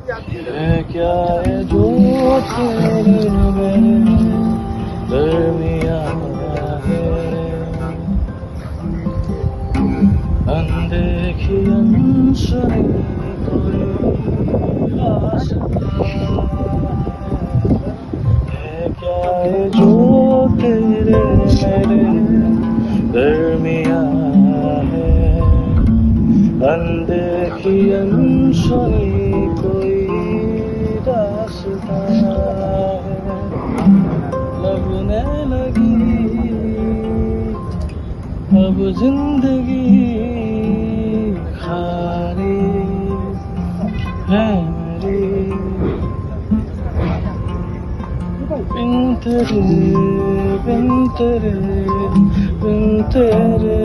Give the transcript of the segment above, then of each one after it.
है क्या है जो तेरे मेरे दरमिया है, अनदेखी अनसुनी कोई रास्ता है क्या है जो तेरे मेरे दरमिया है, अनदेखी अनसुनी कोई रास्ता है। लगने लगी अब जिंदगी खाली है मेरी, बिन तेरे बिन तेरे बिन तेरे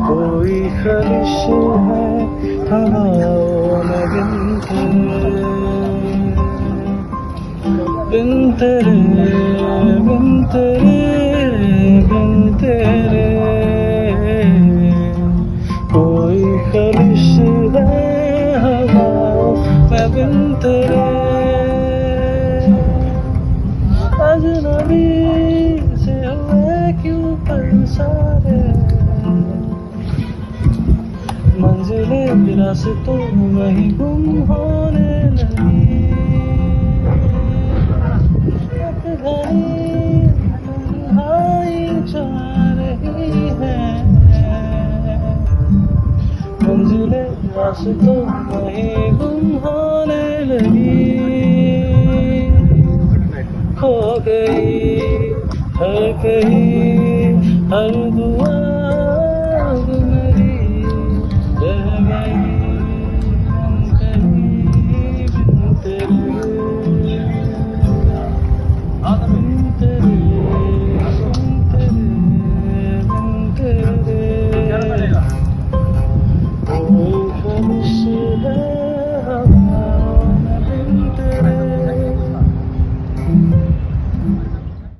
कोई ख्वाहिश है हवाओं में, बिन तेरे बिन तेरे बिन तेरे कोई ख्वाहिश है हवाओं में, बिन तेरे अजनबी से हुए क्यों पर सारे, मंजिलें रास्तों में ही गुम होने लगी, एक घड़ी तन्हाई जा रही है, मंजिलें रास्तों में ही गुम होने लगी, खो गई हर कहीं हर दुआ